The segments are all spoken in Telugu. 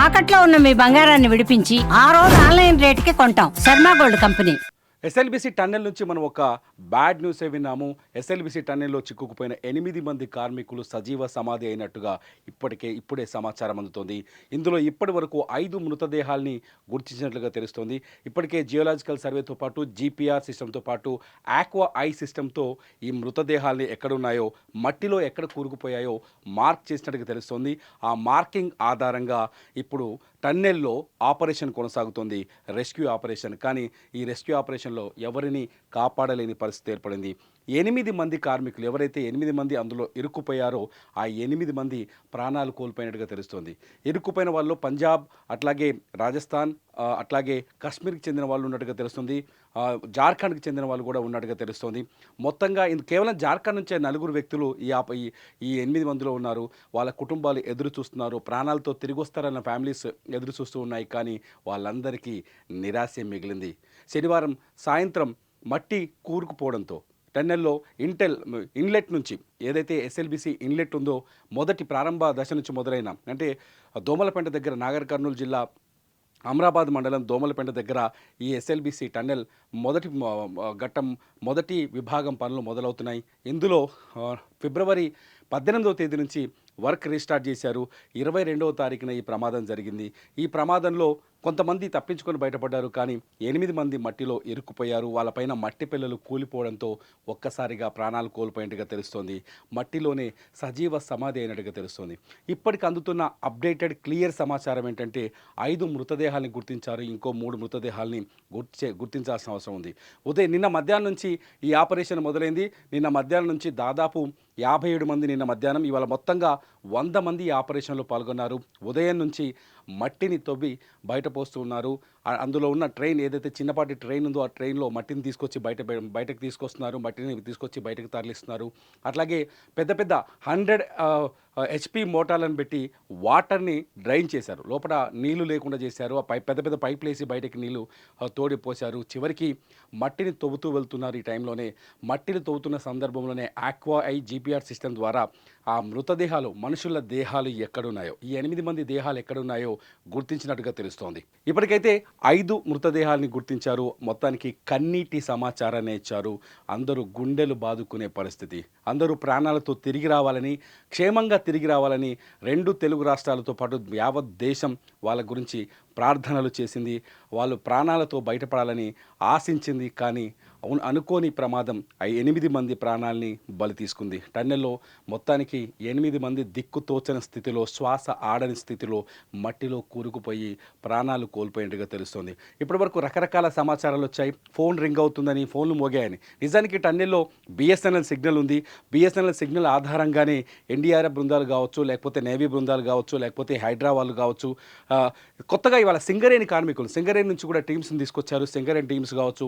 తాకట్లో ఉన్న మీ బంగారాన్ని విడిపించి ఆ రోజు ఆన్లైన్ రేటుకి కొంటాం. Sharma gold company. SLBC tunnel నుంచి మనం ఒక బ్యాడ్ న్యూస్ విన్నాము. ఎస్ఎల్బిసి టన్నెల్లో చిక్కుకుపోయిన 8 మంది కార్మికులు సజీవ సమాధి అయినట్టుగా ఇప్పుడే సమాచారం అందుతోంది. ఇందులో ఇప్పటి వరకు 5 మృతదేహాల్ని గుర్తించినట్లుగా తెలుస్తోంది. ఇప్పటికే జియోలాజికల్ సర్వేతో పాటు జీపీఆర్ సిస్టంతో పాటు ఆక్వా ఐ సిస్టంతో ఈ మృతదేహాల్ని ఎక్కడున్నాయో, మట్టిలో ఎక్కడ కూరుకుపోయాయో మార్క్ చేసినట్టుగా తెలుస్తోంది. ఆ మార్కింగ్ ఆధారంగా ఇప్పుడు టన్నెల్లో ఆపరేషన్ కొనసాగుతోంది, రెస్క్యూ ఆపరేషన్. కానీ ఈ రెస్క్యూ ఆపరేషన్లో ఎవరిని కాపాడలేని పరిస్థితి ఏర్పడింది. 8 మంది కార్మికులు, ఎవరైతే 8 మంది అందులో ఇరుక్కుపోయారో ఆ 8 మంది ప్రాణాలు కోల్పోయినట్టుగా తెలుస్తోంది. ఇరుక్కుపోయిన వాళ్ళు పంజాబ్, అట్లాగే రాజస్థాన్, అట్లాగే కాశ్మీర్కి చెందిన వాళ్ళు ఉన్నట్టుగా తెలుస్తుంది. జార్ఖండ్కి చెందిన వాళ్ళు కూడా ఉన్నట్టుగా తెలుస్తోంది. మొత్తంగా కేవలం జార్ఖండ్ నుంచే 4 వ్యక్తులు ఈ 8 మందిలో ఉన్నారు. వాళ్ళ కుటుంబాలు ఎదురు చూస్తున్నారు. ప్రాణాలతో తిరిగి వస్తారన్న ఫ్యామిలీస్ ఎదురు చూస్తూ ఉన్నాయి. కానీ వాళ్ళందరికీ నిరాశ మిగిలింది. శనివారం సాయంత్రం మట్టి కూరుకుపోవడంతో టన్నెల్లో ఇన్లెట్ నుంచి, ఏదైతే ఎస్ఎల్బిసి ఇన్లెట్ ఉందో, మొదటి ప్రారంభ దశ నుంచి మొదలైన, అంటే దోమలపెంట దగ్గర, నాగర్ కర్నూలు జిల్లా అమరాబాద్ మండలం దోమలపెంట దగ్గర ఈ ఎస్ఎల్బిసి టన్నెల్ మొదటి విభాగం పనులు మొదలవుతున్నాయి. ఇందులో ఫిబ్రవరి 18వ తేదీ నుంచి వర్క్ రీస్టార్ట్ చేశారు. 22వ తారీఖున ఈ ప్రమాదం జరిగింది. ఈ ప్రమాదంలో కొంతమంది తప్పించుకొని బయటపడ్డారు. కానీ 8 మంది మట్టిలో ఇరుక్కుపోయారు. వాళ్ళపైన మట్టి పిల్లలు కూలిపోవడంతో ఒక్కసారిగా ప్రాణాలు కోల్పోయినట్టుగా తెలుస్తోంది. మట్టిలోనే సజీవ సమాధి అయినట్టుగా తెలుస్తోంది. ఇప్పటికి అందుతున్న అప్డేటెడ్ క్లియర్ సమాచారం ఏంటంటే 5 మృతదేహాల్ని గుర్తించారు. ఇంకో 3 మృతదేహాల్ని గుర్తించాల్సిన అవసరం ఉంది. నిన్న మధ్యాహ్నం నుంచి ఈ ఆపరేషన్ మొదలైంది. నిన్న మధ్యాహ్నం నుంచి దాదాపు 57 మంది నిన్న మధ్యాహ్నం, ఇవాళ మొత్తంగా 100 మంది ఈ ఆపరేషన్లో పాల్గొన్నారు. ఉదయం నుంచి మట్టిని తవ్వి బయట పోస్తూ ఉన్నారు. అందులో ఉన్న ట్రైన్, ఏదైతే చిన్నపాటి ట్రైన్ ఉందో ఆ ట్రైన్లో మట్టిని తీసుకొచ్చి బయటకు తీసుకొస్తున్నారు. మట్టిని తీసుకొచ్చి బయటకు తరలిస్తున్నారు. అట్లాగే పెద్ద 100 HP మోటార్లను పెట్టి వాటర్ని డ్రైన్ చేశారు. లోపల నీళ్లు లేకుండా చేశారు. ఆ పెద్ద పైపులు వేసి బయటకి నీళ్లు తోడి పోశారు. చివరికి మట్టిని తవ్వుతూ వెళ్తున్నారు. ఈ టైంలోనే మట్టిని తవ్వుతున్న సందర్భంలోనే ఆక్వా ఐ జీపీఆర్ సిస్టమ్ ద్వారా ఆ మృతదేహాలు, మనుషుల దేహాలు ఎక్కడున్నాయో, ఈ 8 మంది దేహాలు ఎక్కడున్నాయో గుర్తించినట్టుగా తెలుస్తోంది. ఇప్పటికైతే 5 మృతదేహాలని గుర్తించారు. మొత్తానికి కన్నీటి సమాచారాన్ని ఇచ్చారు. అందరూ గుండెలు బాదుకునే పరిస్థితి. అందరూ ప్రాణాలతో తిరిగి రావాలని, క్షేమంగా తిరిగి రావాలని 2 తెలుగు రాష్ట్రాలతో పాటు యావత్ దేశం వాళ్ళ గురించి ప్రార్థనలు చేసింది. వాళ్ళు ప్రాణాలతో బయటపడాలని ఆశించింది. కానీ అనుకోని ప్రమాదం 8 మంది ప్రాణాలని బలి తీసుకుంది. టన్నెల్లో మొత్తానికి 8 మంది దిక్కుతోచని స్థితిలో, శ్వాస ఆడని స్థితిలో మట్టిలో కూరుకుపోయి ప్రాణాలు కోల్పోయినట్టుగా తెలుస్తోంది. ఇప్పటివరకు రకరకాల సమాచారాలు వచ్చాయి. ఫోన్ రింగ్ అవుతుందని, ఫోన్లు మోగాయని. నిజానికి టన్నెల్లో బిఎస్ఎన్ఎల్ సిగ్నల్ ఉంది. బిఎస్ఎన్ఎల్ సిగ్నల్ ఆధారంగానే ఎన్డీఆర్ఎఫ్ బృందాలు కావచ్చు, లేకపోతే నేవీ బృందాలు కావచ్చు, లేకపోతే హైడ్రా వాళ్ళు కావచ్చు, కొత్తగా ఇవాళ సింగరేణి కార్మికులు, సింగరేణి నుంచి కూడా టీమ్స్ని తీసుకొచ్చారు. సింగరేణి టీమ్స్ కావచ్చు,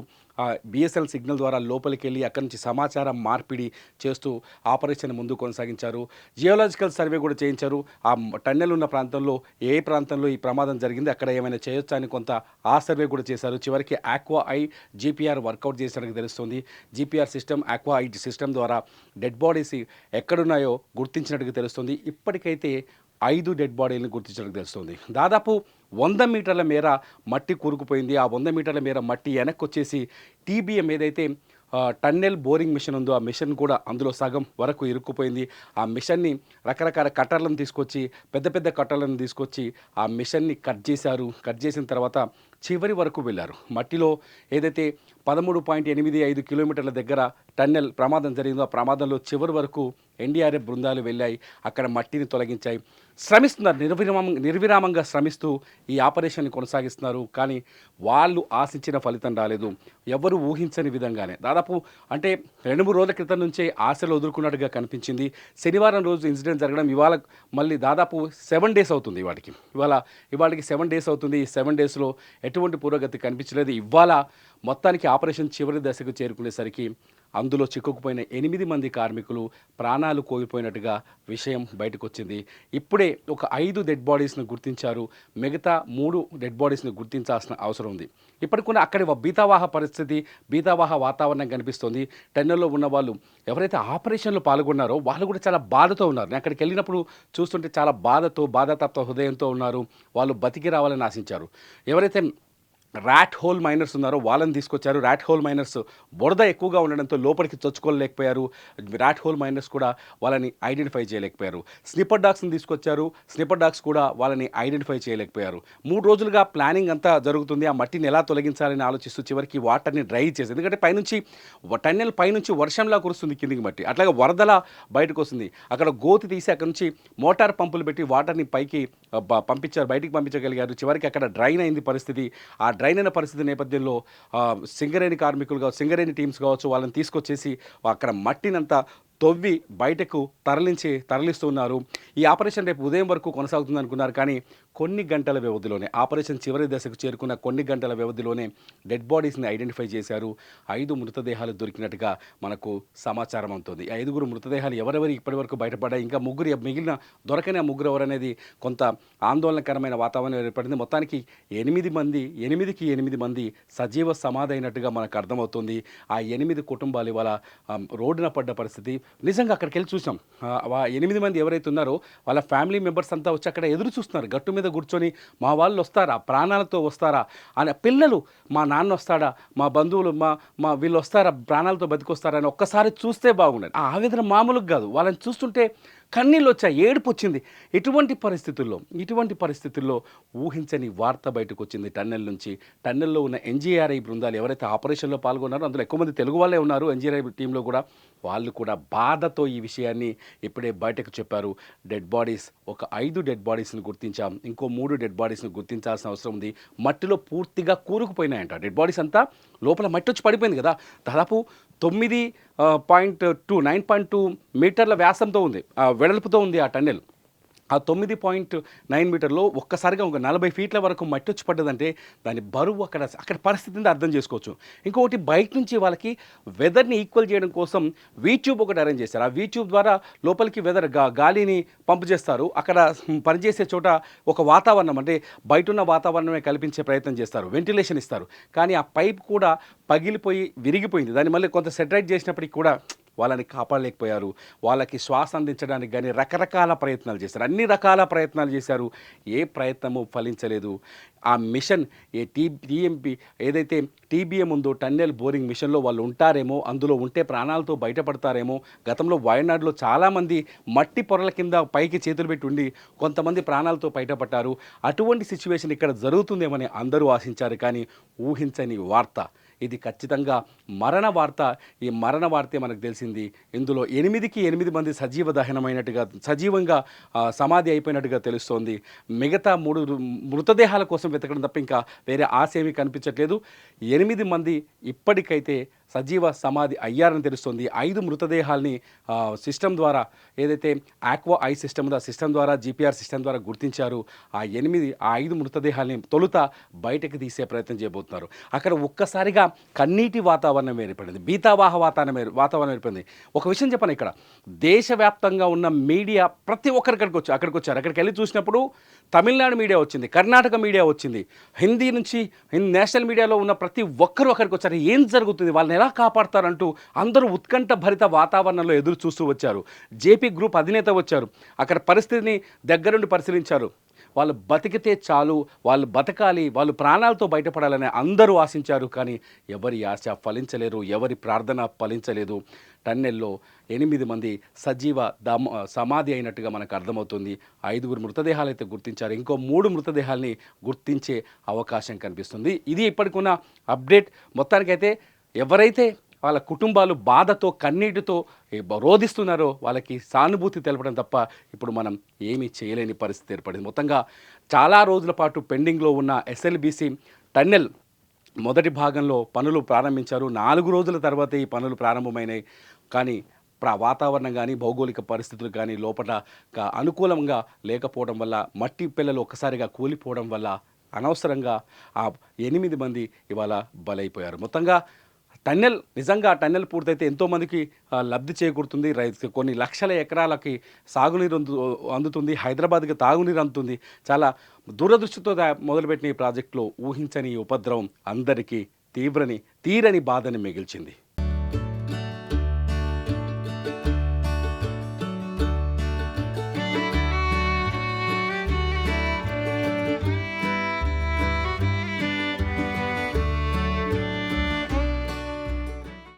బిఎస్ఎన్ఎల్ సిగ్నల్ ద్వారా లోపలికి వెళ్ళి అక్కడి నుంచి సమాచారం మార్పిడి చేస్తూ ఆపరేషన్ ముందు కొనసాగించారు. జియోలాజికల్ సర్వే కూడా చేయించారు. ఆ టన్నెల్ ఉన్న ప్రాంతంలో ఏ ప్రాంతంలో ఈ ప్రమాదం జరిగింది, అక్కడ ఏమైనా చేయొచ్చా అని కొంత ఆ సర్వే కూడా చేశారు. చివరికి ఆక్వా ఐ జీపీఆర్ వర్కౌట్ చేసినట్టు తెలుస్తుంది. GPR system, aqua I system ద్వారా డెడ్ బాడీస్ ఎక్కడున్నాయో గుర్తించినట్టుగా తెలుస్తుంది. ఇప్పటికైతే 5 డెడ్ బాడీలను గుర్తించడానికి తెలుస్తుంది. దాదాపు 100 మీటర్ల మేర మట్టి కూరుకుపోయింది. ఆ 100 మీటర్ల మేర మట్టి వెనక్కి వచ్చేసి టీబీఎం, ఏదైతే టన్నెల్ బోరింగ్ మిషన్ ఉందో ఆ మిషన్ కూడా అందులో సగం వరకు ఇరుక్కుపోయింది. ఆ మిషన్ని రకరకాల కట్టర్లను తీసుకొచ్చి, పెద్ద కట్టర్లను తీసుకొచ్చి ఆ మిషన్ని కట్ చేశారు. కట్ చేసిన తర్వాత చివరి వరకు వెళ్ళారు. మట్టిలో ఏదైతే 13.85 కిలోమీటర్ల దగ్గర టన్నెల్ ప్రమాదం జరిగిందో ఆ ప్రమాదంలో చివరి వరకు ఎన్డీఆర్ఎఫ్ బృందాలు వెళ్ళాయి. అక్కడ మట్టిని తొలగించాయి. శ్రమిస్తున్నారు, నిర్విరామంగా శ్రమిస్తూ ఈ ఆపరేషన్ని కొనసాగిస్తున్నారు. కానీ వాళ్ళు ఆశించిన ఫలితం రాలేదు. ఎవరు ఊహించని విధంగానే దాదాపు అంటే 2-3 రోజుల క్రితం నుంచే ఆశలు వదులుకున్నట్టుగా కనిపించింది. శనివారం రోజు ఇన్సిడెంట్ జరగడం, ఇవాళ మళ్ళీ దాదాపు 7 డేస్ అవుతుంది. ఇవాళకి 7 డేస్ అవుతుంది. ఈ 7 డేస్లో ఎటువంటి పురోగతి కనిపించలేదు. ఇవాళ మొత్తానికి ఆపరేషన్ చివరి దశకు చేరుకునేసరికి అందులో చిక్కుకుపోయిన 8 మంది కార్మికులు ప్రాణాలు కోల్పోయినట్టుగా విషయం బయటకు వచ్చింది. ఇప్పుడే ఒక 5 డెడ్ బాడీస్ను గుర్తించారు. మిగతా 3 డెడ్ బాడీస్ని గుర్తించాల్సిన అవసరం ఉంది. ఇప్పటికి కూడా అక్కడి బీతావాహ పరిస్థితి, బీతావాహ వాతావరణం కనిపిస్తుంది. టన్నెల్లో ఉన్న వాళ్ళు ఎవరైతే ఆపరేషన్లో పాల్గొన్నారో వాళ్ళు కూడా చాలా బాధతో ఉన్నారు. నేను అక్కడికి వెళ్ళినప్పుడు చూస్తుంటే చాలా బాధాతప్త హృదయంతో ఉన్నారు. వాళ్ళు బతికి రావాలని ఆశించారు. ఎవరైతే ర్యాట్ హోల్ మైనర్స్ ఉన్నారో వాళ్ళని తీసుకొచ్చారు. ర్యాట్ హోల్ మైనర్స్ బురద ఎక్కువగా ఉండడంతో లోపలికి చొచ్చుకోలేకపోయారు. ర్యాట్ హోల్ మైనర్స్ కూడా వాళ్ళని ఐడెంటిఫై చేయలేకపోయారు. స్నిప్పర్ డాగ్స్ని తీసుకొచ్చారు. స్నిప్పర్ డాగ్స్ కూడా వాళ్ళని ఐడెంటిఫై చేయలేకపోయారు. 3 రోజులుగా ప్లానింగ్ అంతా జరుగుతుంది. ఆ మట్టిని ఎలా తొలగించాలని ఆలోచిస్తూ చివరికి వాటర్ని డ్రై చేసి, ఎందుకంటే పైనుంచి టన్నెల్ పైనుంచి వర్షంలా కురుస్తుంది కిందికి మట్టి, అట్లాగే వరదలా బయటకు వస్తుంది. అక్కడ గోతి తీసి అక్కడ నుంచి మోటార్ పంపులు పెట్టి వాటర్ని పైకి పంపించారు, బయటికి పంపించగలిగారు. చివరికి అక్కడ డ్రైన్ అయింది పరిస్థితి. ఆ డ్రైన్ అయిన పరిస్థితి నేపథ్యంలో సింగరేణి టీమ్స్ కావచ్చు వాళ్ళని తీసుకొచ్చేసి అక్కడ మట్టినంతా తవ్వి బయటకు తరలిస్తున్నారు. ఈ ఆపరేషన్ రేపు ఉదయం వరకు కొనసాగుతుంది అనుకున్నారు. కానీ కొన్ని గంటల వ్యవధిలోనే, ఆపరేషన్ చివరి దశకు చేరుకున్న కొన్ని గంటల వ్యవధిలోనే డెడ్ బాడీస్ని ఐడెంటిఫై చేశారు. 5 మృతదేహాలు దొరికినట్టుగా మనకు సమాచారం అవుతుంది. 5 మృతదేహాలు ఎవరెవరు ఇప్పటివరకు బయటపడ్డాయి, ఇంకా మిగిలిన దొరకని 3 ఎవరనేది కొంత ఆందోళనకరమైన వాతావరణం ఏర్పడింది. మొత్తానికి 8 మంది సజీవ సమాధి అయినట్టుగా మనకు అర్థమవుతుంది. ఆ 8 కుటుంబాలు ఇవాళ రోడ్డున పడ్డ పరిస్థితి. నిజంగా అక్కడికి వెళ్ళి చూసాం. 8 మంది ఎవరైతే ఉన్నారో వాళ్ళ ఫ్యామిలీ మెంబర్స్ అంతా వచ్చి అక్కడ ఎదురు చూస్తున్నారు. గట్టు మీద కూర్చొని మా వాళ్ళు వస్తారా, ప్రాణాలతో వస్తారా అని. పిల్లలు మా నాన్న వస్తాడా, మా బంధువులు మా వీళ్ళు వస్తారా, ప్రాణాలతో బతికొస్తారా అని ఒక్కసారి చూస్తే బాగుండేది. ఆ ఆవేదన మామూలుగా కాదు. వాళ్ళని చూస్తుంటే కన్నీళ్ళు వచ్చాయి, ఏడుపు వచ్చింది. ఇటువంటి పరిస్థితుల్లో ఊహించని వార్త బయటకు వచ్చింది టన్నెల్ నుంచి. టన్నెల్లో ఉన్న ఎన్జీఆర్ఐ బృందాలు ఎవరైతే ఆపరేషన్లో పాల్గొన్నారో అందులో ఎక్కువ మంది తెలుగు వాళ్ళే ఉన్నారు. ఎన్జీఆర్ఐ టీంలో కూడా వాళ్ళు కూడా బాధతో ఈ విషయాన్ని ఇప్పుడే బయటకు చెప్పారు. డెడ్ బాడీస్ ఒక 5 డెడ్ బాడీస్ని గుర్తించాం, ఇంకో 3 డెడ్ బాడీస్ని గుర్తించాల్సిన అవసరం ఉంది. మట్టిలో పూర్తిగా కూరుకుపోయినాయంట డెడ్ బాడీస్ అంతా. లోపల మట్టి వచ్చి పడిపోయింది కదా. దాదాపు 9.2 మీటర్ల వ్యాసంతో ఉంది, వెడల్పుతో ఉంది ఆ టన్నెల్. ఆ 9.9 మీటర్లో ఒక్కసారిగా ఒక 40 ఫీట్ల వరకు మట్టి వచ్చి పడ్డదంటే దాని బరువు అక్కడ పరిస్థితిని అర్థం చేసుకోవచ్చు. ఇంకొకటి బయట నుంచి వాళ్ళకి వెదర్ని ఈక్వల్ చేయడం కోసం వీట్యూబ్ ఒకటి అరేంజ్ చేస్తారు. ఆ వీట్యూబ్ ద్వారా లోపలికి గాలిని పంపు చేస్తారు. అక్కడ పనిచేసే చోట ఒక వాతావరణం, అంటే బయట ఉన్న వాతావరణమే కల్పించే ప్రయత్నం చేస్తారు, వెంటిలేషన్ ఇస్తారు. కానీ ఆ పైప్ కూడా పగిలిపోయి విరిగిపోయింది. దాన్ని మళ్ళీ కొంత సెటరైట్ చేసినప్పటికీ కూడా వాళ్ళని కాపాడలేకపోయారు. వాళ్ళకి శ్వాస అందించడానికి కానీ రకరకాల ప్రయత్నాలు చేశారు, అన్ని రకాల ప్రయత్నాలు చేశారు. ఏ ప్రయత్నము ఫలించలేదు. ఆ మిషన్ టీఎంపీ ఏదైతే టీబీఎం ఉందో, టన్నెల్ బోరింగ్ మిషన్లో వాళ్ళు ఉంటారేమో, అందులో ఉంటే ప్రాణాలతో బయటపడతారేమో. గతంలో వయనాడులో చాలామంది మట్టి పొరల కింద పైకి చేతులు పెట్టి ఉండి కొంతమంది ప్రాణాలతో బయటపడ్డారు. అటువంటి సిచ్యువేషన్ ఇక్కడ జరుగుతుందేమని అందరూ ఆశించారు. కానీ ఊహించని వార్త ఇది, ఖచ్చితంగా మరణ వార్త. ఈ మరణ వార్తే మనకు తెలిసింది. ఇందులో 8 మంది సజీవంగా సమాధి అయిపోయినట్టుగా తెలుస్తోంది. మిగతా 3 మృతదేహాల కోసం వెతకడం తప్ప ఇంకా వేరే ఆశ ఏమీ కనిపించట్లేదు. 8 మంది ఇప్పటికైతే సజీవ సమాధి అయ్యారని తెలుస్తుంది. 5 మృతదేహాల్ని సిస్టమ్ ద్వారా, ఏదైతే ఆక్వా ఐ సిస్టమ్ ఉందో ఆ సిస్టమ్ ద్వారా, జీపీఆర్ సిస్టమ్ ద్వారా గుర్తించారు. ఆ 5 మృతదేహాల్ని తొలుత బయటకు తీసే ప్రయత్నం చేయబోతున్నారు. అక్కడ ఒక్కసారిగా కన్నీటి వాతావరణం ఏర్పడింది, బీతావాహ వాతావరణం ఏర్పడింది. ఒక విషయం చెప్పను, ఇక్కడ దేశవ్యాప్తంగా ఉన్న మీడియా ప్రతి ఒక్కరు అక్కడికి వచ్చారు. అక్కడికి వెళ్ళి చూసినప్పుడు తమిళనాడు మీడియా వచ్చింది, కర్ణాటక మీడియా వచ్చింది, హిందీ నుంచి నేషనల్ మీడియాలో ఉన్న ప్రతి ఒక్కరూ అక్కడికి వచ్చారు. ఏం జరుగుతుంది, వాళ్ళని ఎలా కాపాడతారంటూ అందరూ ఉత్కంఠ భరిత వాతావరణంలో ఎదురు చూస్తూ వచ్చారు. జేపీ గ్రూప్ అధినేత వచ్చారు, అక్కడ పరిస్థితిని దగ్గరుండి పరిశీలించారు. వాళ్ళు బతికితే చాలు, వాళ్ళు బతకాలి, వాళ్ళు ప్రాణాలతో బయటపడాలని అందరూ ఆశించారు. కానీ ఎవరి ఆశ ఫలించలేదు, ఎవరి ప్రార్థన ఫలించలేదు. టన్నెల్లో 8 మంది సజీవ సమాధి అయినట్టుగా మనకు అర్థమవుతుంది. 5 మృతదేహాలు అయితే గుర్తించారు, ఇంకో 3 మృతదేహాల్ని గుర్తించే అవకాశం కనిపిస్తుంది. ఇది ఇప్పటికున్న అప్డేట్. మొత్తానికైతే ఎవరైతే వాళ్ళ కుటుంబాలు బాధతో కన్నీటితో రోధిస్తున్నారో వాళ్ళకి సానుభూతి తెలపడం తప్ప ఇప్పుడు మనం ఏమీ చేయలేని పరిస్థితి ఏర్పడింది. మొత్తంగా చాలా రోజుల పాటు పెండింగ్లో ఉన్న ఎస్ఎల్బీసీ టన్నెల్ మొదటి భాగంలో పనులు ప్రారంభించారు. 4 రోజుల తర్వాత ఈ పనులు ప్రారంభమైనాయి. కానీ వాతావరణం కానీ భౌగోళిక పరిస్థితులు కానీ లోపల అనుకూలంగా లేకపోవడం వల్ల, మట్టి పిల్లలు ఒక్కసారిగా కూలిపోవడం వల్ల అనవసరంగా ఆ 8 మంది ఇవాళ బలైపోయారు. మొత్తంగా టన్నెల్ నిజంగా ఆ టన్నెల్ పూర్తయితే ఎంతోమందికి లబ్ధి చేకూరుతుంది. కొన్ని లక్షల ఎకరాలకి సాగునీరు అందుతుంది. హైదరాబాద్కి తాగునీరు అందుతుంది. చాలా దూరదృష్టితో మొదలుపెట్టిన ఈ ప్రాజెక్టులో ఊహించని ఈ ఉపద్రవం అందరికీ తీరని బాధని మిగిల్చింది.